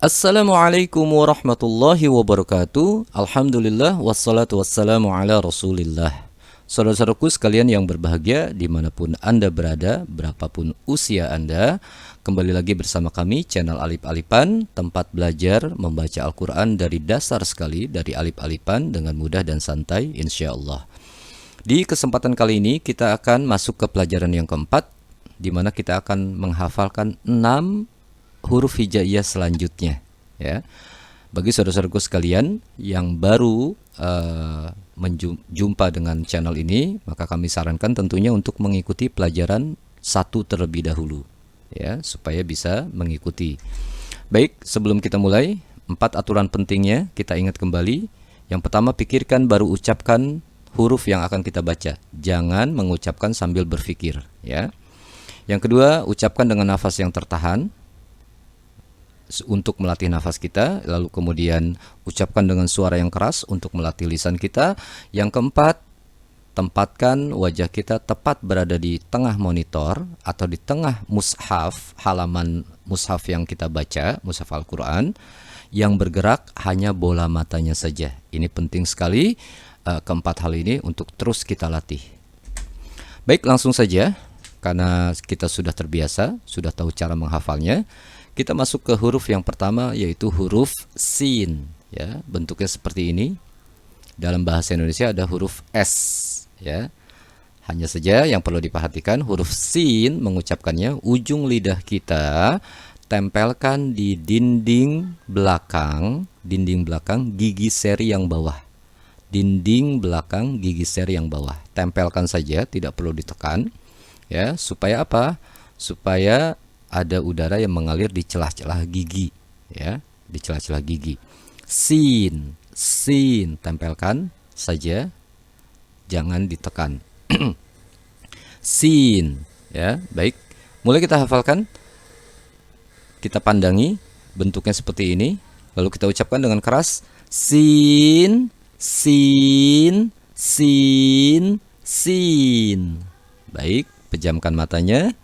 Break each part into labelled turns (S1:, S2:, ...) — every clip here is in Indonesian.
S1: Assalamualaikum warahmatullahi wabarakatuh. Alhamdulillah wassalatu wassalamu ala rasulillah. Saudara-saudaraku sekalian yang berbahagia dimanapun Anda berada, berapapun usia Anda, kembali lagi bersama kami channel Alif-Alifan, tempat belajar membaca Al-Quran dari dasar sekali, dari Alif-Alifan dengan mudah dan santai insyaallah. Di kesempatan kali ini kita akan masuk ke pelajaran yang keempat, di mana kita akan menghafalkan 6 huruf hijaiyah selanjutnya, ya. Bagi saudara-saudaraku sekalian yang baru jumpa dengan channel ini, maka kami sarankan tentunya untuk mengikuti pelajaran satu terlebih dahulu, ya, supaya bisa mengikuti. Baik, sebelum kita mulai, 4 aturan pentingnya kita ingat kembali. Yang pertama, pikirkan baru ucapkan huruf yang akan kita baca. Jangan mengucapkan sambil berpikir, ya. Yang kedua, ucapkan dengan nafas yang tertahan untuk melatih nafas kita, lalu kemudian ucapkan dengan suara yang keras untuk melatih lisan kita. Yang keempat, tempatkan wajah kita tepat berada di tengah monitor atau di tengah mushaf, halaman mushaf yang kita baca, mushaf Al-Quran. Yang bergerak hanya bola matanya saja. Ini penting sekali, keempat hal ini untuk terus kita latih. Baik, langsung saja, karena kita sudah terbiasa, sudah tahu cara menghafalnya. Kita masuk ke huruf yang pertama, yaitu huruf sin, ya. Bentuknya seperti ini. Dalam bahasa Indonesia ada huruf S, ya. Hanya saja yang perlu diperhatikan, huruf sin mengucapkannya, ujung lidah kita tempelkan di dinding belakang gigi seri yang bawah. Dinding belakang gigi seri yang bawah. Tempelkan saja, tidak perlu ditekan, ya. Supaya apa? Supaya ada udara yang mengalir di celah-celah gigi, ya, di celah-celah gigi. Sin, tempelkan saja, jangan ditekan. Sin, ya, baik. Mulai kita hafalkan, kita pandangi bentuknya seperti ini, lalu kita ucapkan dengan keras. Sin, sin, sin, sin. Baik, pejamkan matanya.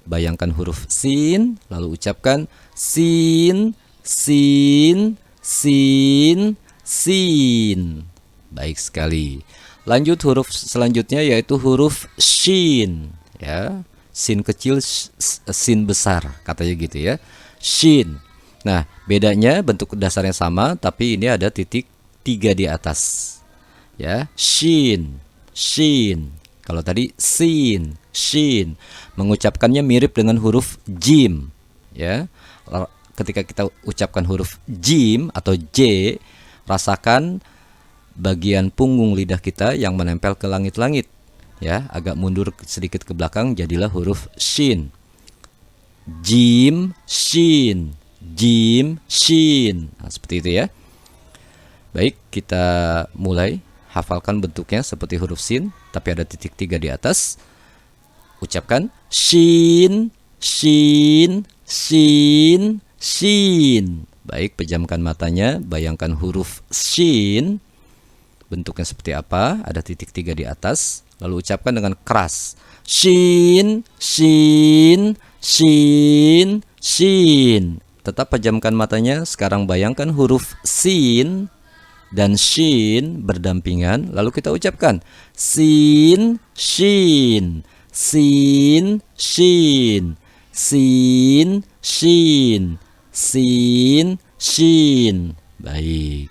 S1: Bayangkan huruf sin, lalu ucapkan sin, sin, sin, sin. Baik sekali. Lanjut huruf selanjutnya, yaitu huruf shin, ya. Sin kecil, sin besar, katanya gitu, ya. Shin. Nah, bedanya bentuk dasarnya sama, tapi ini ada titik 3 di atas, ya. Shin, shin. Kalau tadi sin, shin, mengucapkannya mirip dengan huruf jim, ya. Ketika kita ucapkan huruf jim atau j, rasakan bagian punggung lidah kita yang menempel ke langit-langit, ya, agak mundur sedikit ke belakang, jadilah huruf shin. Jim, shin, jim, shin. Nah, seperti itu, ya. Baik, kita mulai. Hafalkan bentuknya seperti huruf sin, tapi ada titik 3 di atas. Ucapkan shin, shin, shin, shin. Baik, pejamkan matanya, bayangkan huruf shin. Bentuknya seperti apa? Ada titik 3 di atas. Lalu ucapkan dengan keras. Shin, shin, shin, shin. Tetap pejamkan matanya. Sekarang bayangkan huruf sin dan shin berdampingan, lalu kita ucapkan sin, shin, sin, shin, sin, shin, sin, shin. Baik.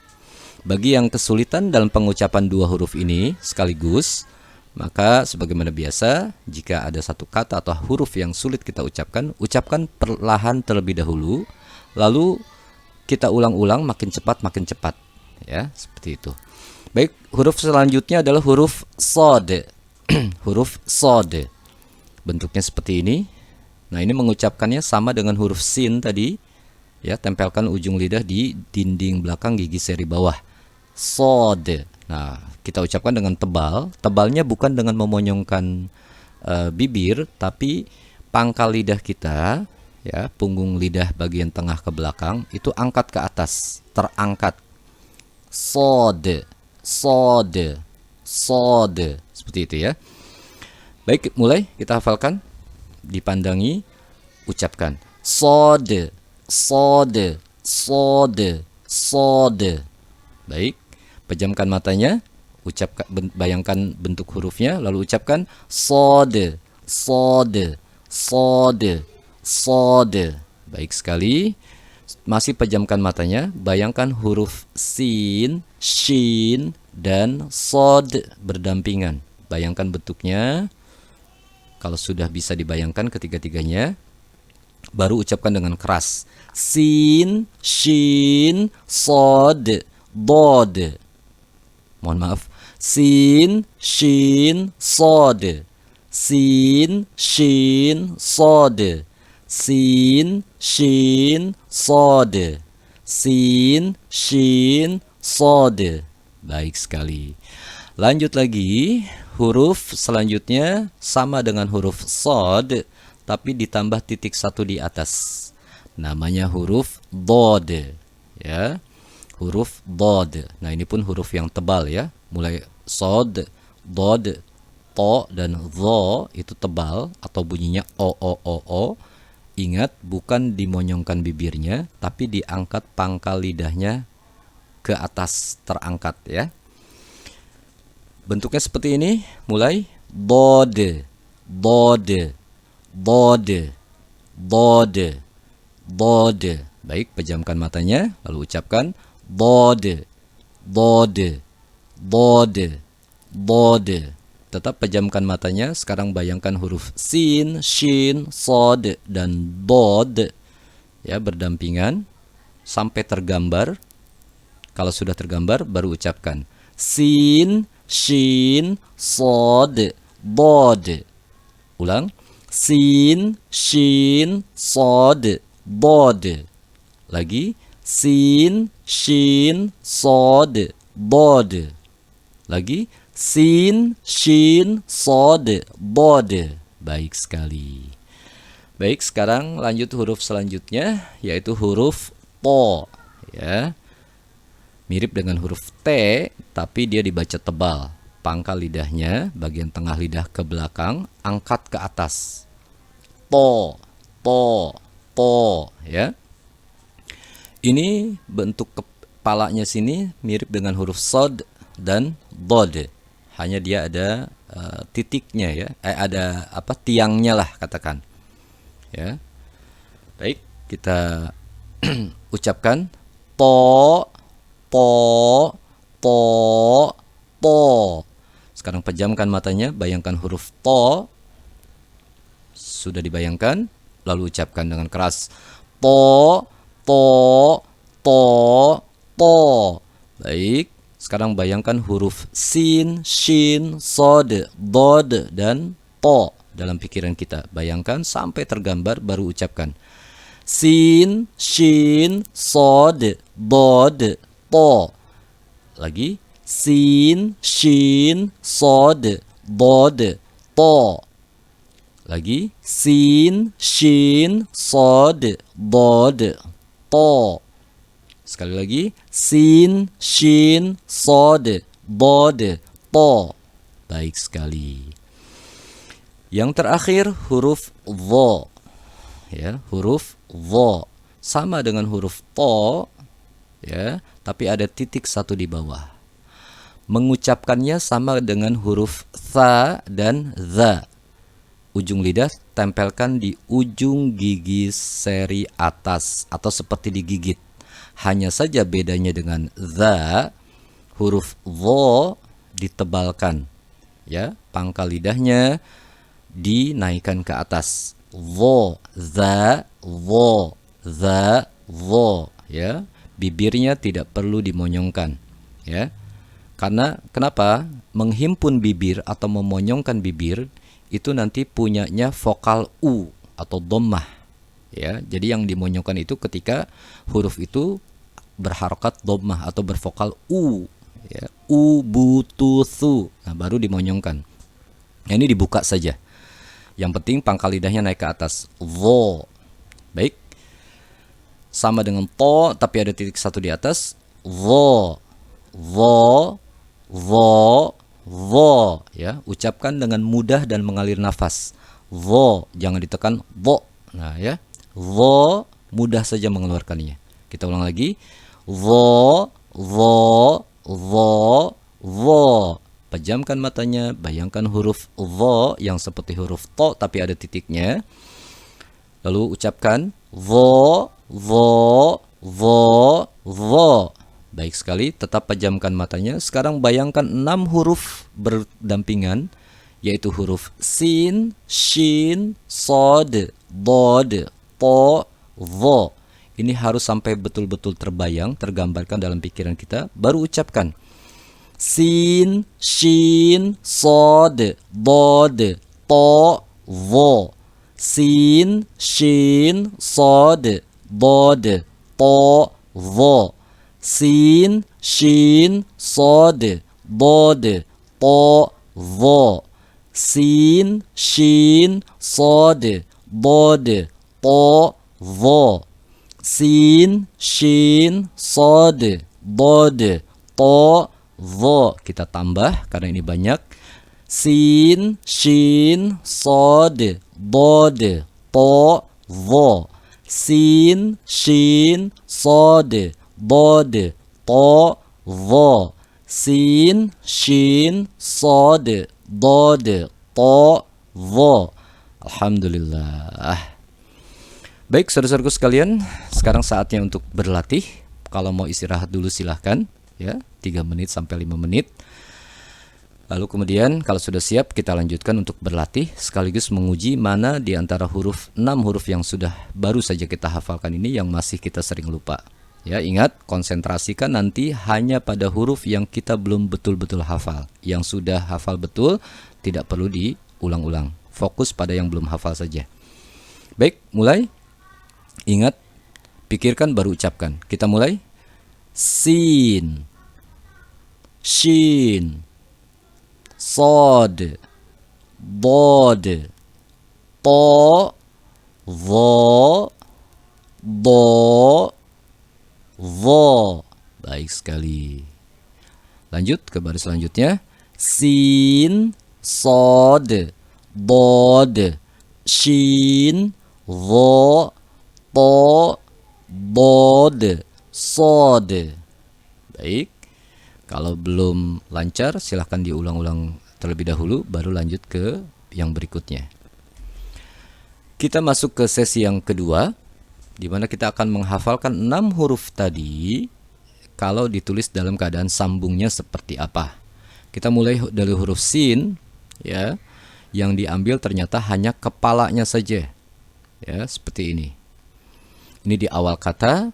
S1: Bagi yang kesulitan dalam pengucapan 2 huruf ini sekaligus, maka sebagaimana biasa, jika ada satu kata atau huruf yang sulit kita ucapkan, ucapkan perlahan terlebih dahulu, lalu kita ulang-ulang makin cepat, ya, seperti itu. Baik, huruf selanjutnya adalah huruf sod. Huruf sod. Bentuknya seperti ini. Nah, ini mengucapkannya sama dengan huruf sin tadi, ya. Tempelkan ujung lidah di dinding belakang gigi seri bawah. Sod. Nah, kita ucapkan dengan tebal. Tebalnya bukan dengan memonyongkan bibir, tapi pangkal lidah kita, ya, punggung lidah bagian tengah ke belakang itu angkat ke atas, terangkat. Sod, sod, sod. Seperti itu, ya. Baik, mulai kita hafalkan. Dipandangi, ucapkan sod, sod, sod, sod. Baik, pejamkan matanya, bayangkan bentuk hurufnya, lalu ucapkan sod, sod, sod, sod. Baik sekali. Masih pejamkan matanya, bayangkan huruf sin, shin, dan sod berdampingan. Bayangkan bentuknya. Kalau sudah bisa dibayangkan ketiga-tiganya, baru ucapkan dengan keras. Sin, shin, sod, dod. Mohon maaf. Sin, shin, sod. Sin, shin, sod. Sin, shin, sod. Sin, shin, sod. Baik sekali. Lanjut lagi. Huruf selanjutnya sama dengan huruf sod, tapi ditambah titik satu di atas. Namanya huruf dod. Ya. Huruf dod. Nah, ini pun huruf yang tebal ya. Mulai sod, dod, to, dan zo itu tebal atau bunyinya o. Ingat, bukan dimonyongkan bibirnya, tapi diangkat pangkal lidahnya ke atas, terangkat ya. Bentuknya seperti ini, mulai dod, dod, dod, dod, dod. Baik, pejamkan matanya, lalu ucapkan dod, dod, dod, dod. Tetap pejamkan matanya. Sekarang bayangkan huruf sin, shin, sod, dan dod ya, berdampingan sampai tergambar. Kalau sudah tergambar, baru ucapkan sin, shin, sod, dod. Ulang. Sin, shin, sod, dod. Lagi. Sin, shin, sod, dod. Lagi. Sin, shin, sod, dod. Baik sekali. Baik, sekarang lanjut huruf selanjutnya, yaitu huruf to ya. Mirip dengan huruf T, tapi dia dibaca tebal. Pangkal lidahnya, bagian tengah lidah ke belakang, angkat ke atas. To, to, to ya. Ini bentuk kepalanya sini mirip dengan huruf sod dan dod. Hanya dia ada titiknya ya, ada apa, tiangnya lah katakan. Ya. Baik, kita ucapkan to, to, to, to. Sekarang pejamkan matanya, bayangkan huruf to. Sudah dibayangkan, lalu ucapkan dengan keras. To, to, to, to. Baik. Sekarang bayangkan huruf sin, shin, sod, dod, dan to dalam pikiran kita. Bayangkan sampai tergambar, baru ucapkan. Sin, shin, sod, dod, to. Lagi. Sin, shin, sod, dod, to. Lagi. Sin, shin, sod, dod, to. Sekali lagi, sin, shin, sod, dod, to. Baik sekali. Yang terakhir huruf dho. Ya, huruf dho sama dengan huruf to ya, tapi ada titik satu di bawah. Mengucapkannya sama dengan huruf tha dan za. Ujung lidah tempelkan di ujung gigi seri atas atau seperti digigit. Hanya saja bedanya dengan za, huruf dho ditebalkan. Ya, pangkal lidahnya dinaikkan ke atas. Dho, za, dho, za, dho. Ya, bibirnya tidak perlu dimonyongkan. Ya, karena kenapa? Menghimpun bibir atau memonyongkan bibir itu nanti punyanya vokal u atau dhammah. Ya, jadi yang dimonyongkan itu ketika huruf itu berharokat dhammah atau bervokal u. Ya, u, bu, tu, thu. Nah, baru dimonyongkan. Nah, ini dibuka saja. Yang penting pangkal lidahnya naik ke atas. Dho. Baik. Sama dengan to, tapi ada titik satu di atas. Dho. Dho. Dho. Dho. Ya, ucapkan dengan mudah dan mengalir nafas. Dho. Jangan ditekan. Dho. Nah, ya. Dho. Mudah saja mengeluarkannya. Kita ulang lagi. Dho, dho. Pejamkan matanya, bayangkan huruf dho yang seperti huruf to tapi ada titiknya. Lalu ucapkan dho, dho. Baik sekali, tetap pejamkan matanya. Sekarang bayangkan 6 huruf berdampingan, yaitu huruf sin, shin, sod, dod, to, dho. Ini harus sampai betul-betul terbayang, tergambarkan dalam pikiran kita, baru ucapkan. Sin, shin, sod, dod, to, dho. Sin, shin, sod, dod, to, dho. Sin, shin, sod, dod, to, dho. Sin, shin, sod, dod, to, dho. Sin, shin, sod, dod, to, dho. Kita tambah karena ini banyak. Sin, shin, sod, dod, to, dho. Sin, shin, sod, dod, to, dho. Sin, shin, sod, dod, to, dho. Alhamdulillah. Baik, saudara-saudaraku sekalian, sekarang saatnya untuk berlatih. Kalau mau istirahat dulu silahkan, ya, 3 menit sampai 5 menit. Lalu kemudian kalau sudah siap kita lanjutkan untuk berlatih sekaligus menguji mana di antara 6 huruf yang sudah baru saja kita hafalkan ini yang masih kita sering lupa. Ya, ingat, konsentrasikan nanti hanya pada huruf yang kita belum betul-betul hafal. Yang sudah hafal betul tidak perlu diulang-ulang. Fokus pada yang belum hafal saja. Baik, mulai. Ingat, pikirkan baru ucapkan. Kita mulai. Sin, shin, sod, dod, to, dho, do, dho. Baik sekali. Lanjut ke baris selanjutnya. Sin, sod, dod, shin, dho, to, dod, sod. Baik. Kalau belum lancar silahkan diulang-ulang terlebih dahulu baru lanjut ke yang berikutnya. Kita masuk ke sesi yang kedua di mana kita akan menghafalkan 6 huruf tadi kalau ditulis dalam keadaan sambungnya seperti apa. Kita mulai dari huruf sin, ya. Yang diambil ternyata hanya kepalanya saja. Ya, seperti ini. Ini di awal kata,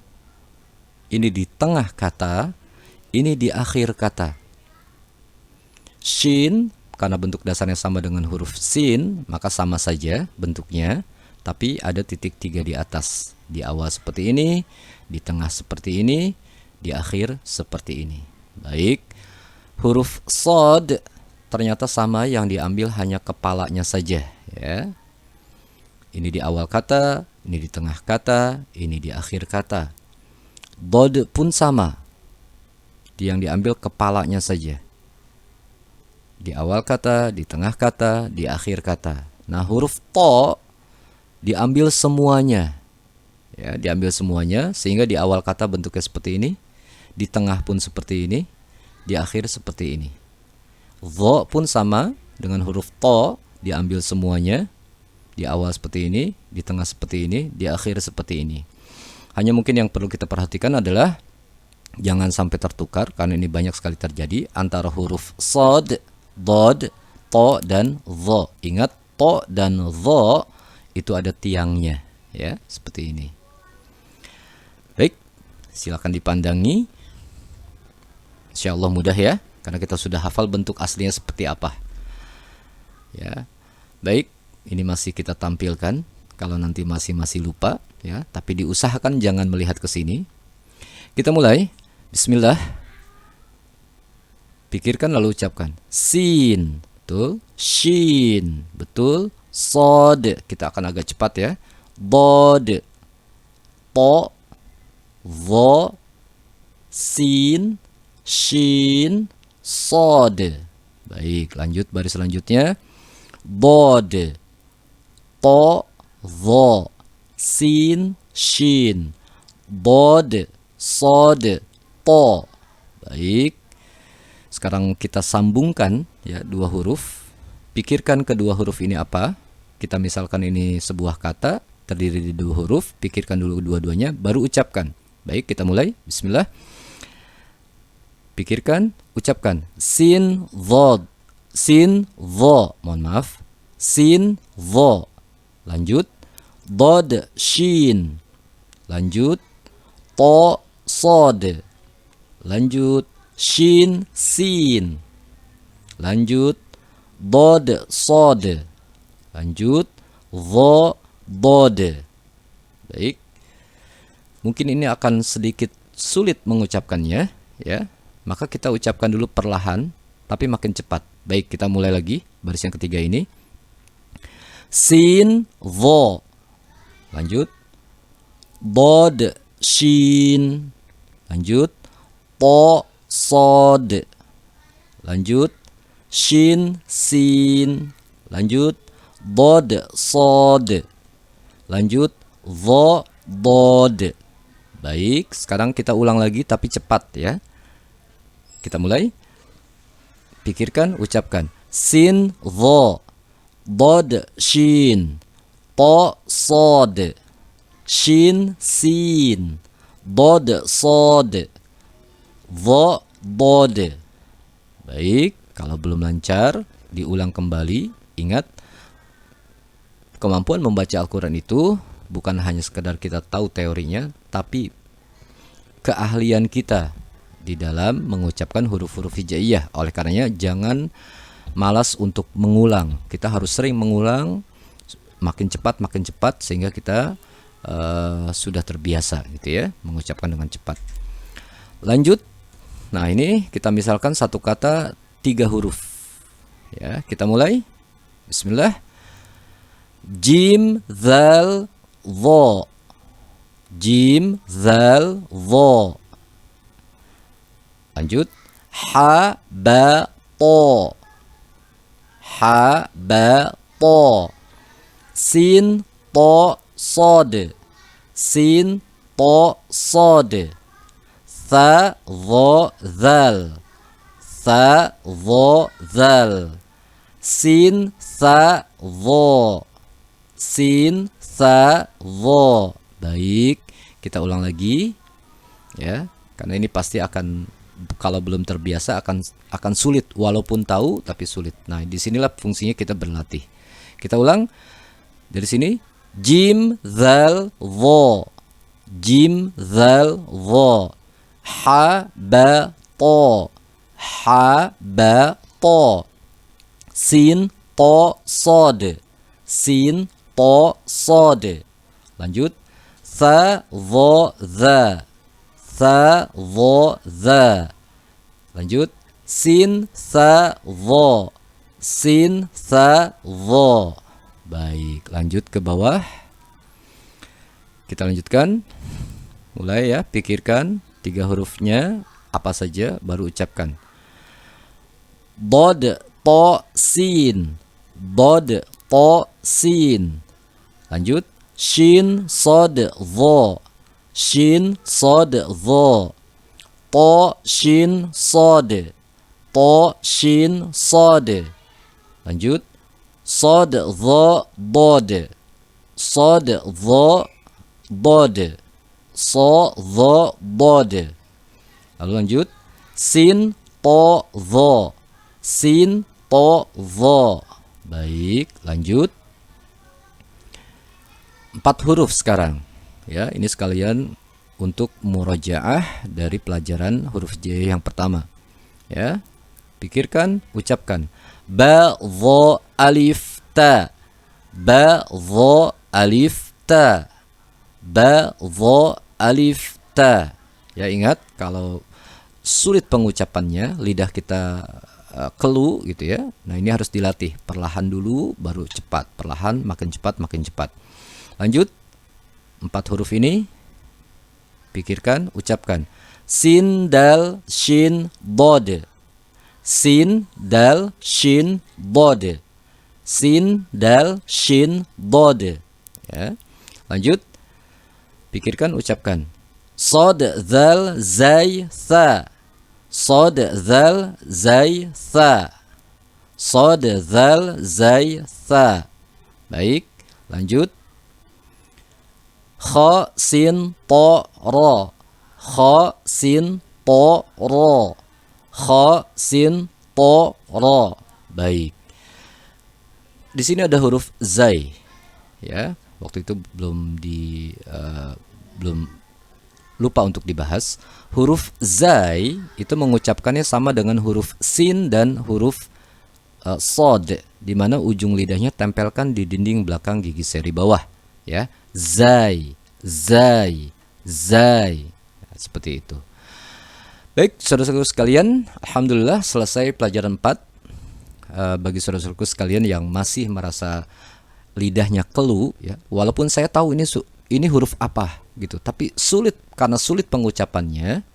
S1: ini di tengah kata, ini di akhir kata. Shin, karena bentuk dasarnya sama dengan huruf sin, maka sama saja bentuknya, tapi ada titik 3 di atas. Di awal seperti ini, di tengah seperti ini, di akhir seperti ini. Baik, huruf sod ternyata sama, yang diambil hanya kepalanya saja. Ya. Ini di awal kata, ini di tengah kata, ini di akhir kata. Dod pun sama, yang diambil kepalanya saja. Di awal kata, di tengah kata, di akhir kata. Nah, huruf to diambil semuanya. Ya, diambil semuanya sehingga di awal kata bentuknya seperti ini, di tengah pun seperti ini, di akhir seperti ini. Dho pun sama dengan huruf to, diambil semuanya. Di awal seperti ini, di tengah seperti ini, di akhir seperti ini. Hanya mungkin yang perlu kita perhatikan adalah jangan sampai tertukar karena ini banyak sekali terjadi antara huruf sod, dod, to dan dho. Ingat, to dan dho itu ada tiangnya, ya, seperti ini. Baik, silakan dipandangi. Insyaallah mudah ya, karena kita sudah hafal bentuk aslinya seperti apa. Ya. Baik, ini masih kita tampilkan. Kalau nanti masih lupa, ya, tapi diusahakan jangan melihat ke sini. Kita mulai. Bismillah. Pikirkan lalu ucapkan. Sin, betul. Shin, betul. Sod, kita akan agak cepat ya. Dod, to, dho, sin, shin, sod. Baik, lanjut baris selanjutnya. Dod, to, dho, sin, shin, Bod, sod, to. Baik. Sekarang kita sambungkan ya dua huruf. Pikirkan kedua huruf ini apa. Kita misalkan ini sebuah kata terdiri di dua huruf. Pikirkan dulu dua-duanya, baru ucapkan. Baik, kita mulai. Bismillah. Pikirkan, ucapkan. Sin, dhod. Sin, dho. Mohon maaf. Sin, dho. Lanjut. Dod, shin. Lanjut. To, sod. Lanjut. Shin, sin. Lanjut. Dod, sod. Lanjut. Dho, dod. Baik. Mungkin ini akan sedikit sulit mengucapkannya, ya. Maka kita ucapkan dulu perlahan, tapi makin cepat. Baik, kita mulai lagi. Baris yang ketiga ini. Sin, dho. Lanjut. Dod, shin. Lanjut. To, sod. Lanjut. Shin, sin. Lanjut. Dod, sod. Lanjut. Dho, dod. Baik, sekarang kita ulang lagi tapi cepat ya. Kita mulai. Pikirkan, ucapkan. Sin, dho. Dod, shin. To, sod. Shin, sin. Dod, sod. Dho, dod. Baik, kalau belum lancar, diulang kembali. Ingat, kemampuan membaca Al-Quran itu bukan hanya sekedar kita tahu teorinya, tapi keahlian kita di dalam mengucapkan huruf-huruf hijaiyah. Oleh karenanya, jangan malas untuk mengulang. Kita harus sering mengulang, makin cepat, sehingga kita sudah terbiasa gitu ya, mengucapkan dengan cepat. Lanjut. Nah, ini kita misalkan satu kata 3 huruf. Ya, kita mulai. Bismillah. Jim, zal, dho. Jim, zal, dho. Lanjut. Ha, ba, to. Ha, ba, to. Sin, to, sod. Sin, to, sod. Tha, dho, zal. Tha, dho, zal. Sin, tha, dho. Sin, tha, dho. Baik, kita ulang lagi ya, karena ini pasti akan, kalau belum terbiasa akan sulit, walaupun tahu tapi sulit. Nah, disinilah fungsinya kita berlatih. Kita ulang dari sini. Jim, zal, dho. Jim, zal, dho. Ha, ba, to. Ha, ba, to. Sin, to, sod. Sin, to, sod. Lanjut. Tha, dho, dha. Tha, dho, dha. Lanjut. Sin, tha, dho. Sin, tha, dho. Baik, lanjut ke bawah. Kita lanjutkan. Mulai ya, pikirkan 3 hurufnya apa saja, baru ucapkan. Dod, to, sin. Dod, to, sin. Lanjut. Shin, sod, dho. Shin, sod, dho. To, shin, sod. To, shin, sod. Lanjut. Sod, dho, dod. Sod, dho, dod. So, dho, dod. Lalu lanjut. Sin, to, dho. Sin, to, dho. Baik, lanjut. 4 huruf sekarang. Ya, ini sekalian untuk murojaah dari pelajaran huruf hijaiyah yang pertama. Ya. Pikirkan, ucapkan. Ba, dho, alif, ta. Ba, dho, alif, ta. Ba, dho, alif, ta. Ya, ingat, kalau sulit pengucapannya, lidah kita kelu gitu ya. Nah, ini harus dilatih. Perlahan dulu, baru cepat. Perlahan, makin cepat, makin cepat. Lanjut. 4 huruf ini. Pikirkan, ucapkan. Sin, dal, shin, dod. Sin, dal, shin, dod. Sin, dal, shin, dod. Ya. Lanjut. Pikirkan, ucapkan. Sod, zal, zai, tha. Sod, zal, zai, tha. Sod, zal, zai, tha. Baik, lanjut. Kha, sin, to, ro. Kha, sin, to, ro. Kha, sin, to, ro. Baik. Di sini ada huruf zai. Ya, waktu itu belum lupa untuk dibahas. Huruf zai itu mengucapkannya sama dengan huruf sin dan huruf sod, di mana ujung lidahnya tempelkan di dinding belakang gigi seri bawah. Ya, zai, zai, zai. Nah, seperti itu. Baik, saudara-saudaraku sekalian, alhamdulillah selesai pelajaran 4. Bagi saudara-saudaraku sekalian yang masih merasa lidahnya kelu, ya, walaupun saya tahu ini huruf apa gitu, tapi karena sulit pengucapannya,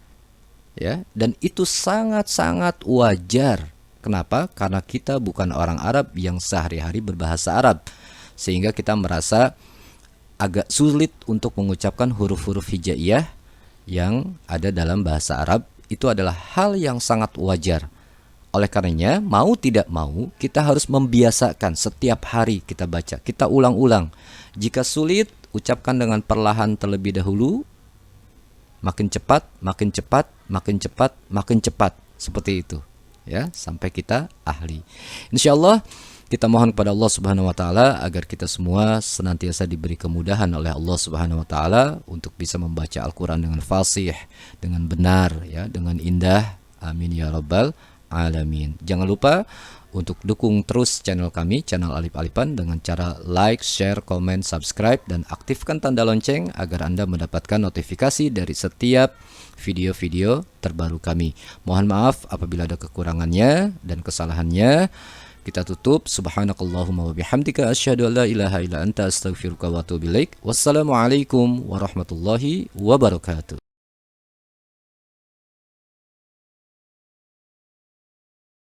S1: ya, dan itu sangat-sangat wajar. Kenapa? Karena kita bukan orang Arab yang sehari-hari berbahasa Arab, sehingga kita merasa agak sulit untuk mengucapkan huruf-huruf hijaiyah yang ada dalam bahasa Arab. Itu adalah hal yang sangat wajar. Oleh karenanya, mau tidak mau, kita harus membiasakan setiap hari kita baca. Kita ulang-ulang. Jika sulit, ucapkan dengan perlahan terlebih dahulu. Makin cepat, makin cepat, makin cepat, makin cepat. Seperti itu. Ya, sampai kita ahli. Insyaallah, kita mohon kepada Allah Subhanahu wa taala agar kita semua senantiasa diberi kemudahan oleh Allah Subhanahu wa taala untuk bisa membaca Al-Qur'an dengan fasih, dengan benar, ya, dengan indah. Amin ya rabbal alamin. Jangan lupa untuk dukung terus channel kami, channel Alif Alifan, dengan cara like, share, komen, subscribe, dan aktifkan tanda lonceng agar Anda mendapatkan notifikasi dari setiap video-video terbaru kami. Mohon maaf apabila ada kekurangannya dan kesalahannya. Kita tutup. Subhanakallahumma wa bihamdika asyhadu an la ilaha illa anta astaghfiruka wa atubu ilaik. Wassalamualaikum warahmatullahi wabarakatuh.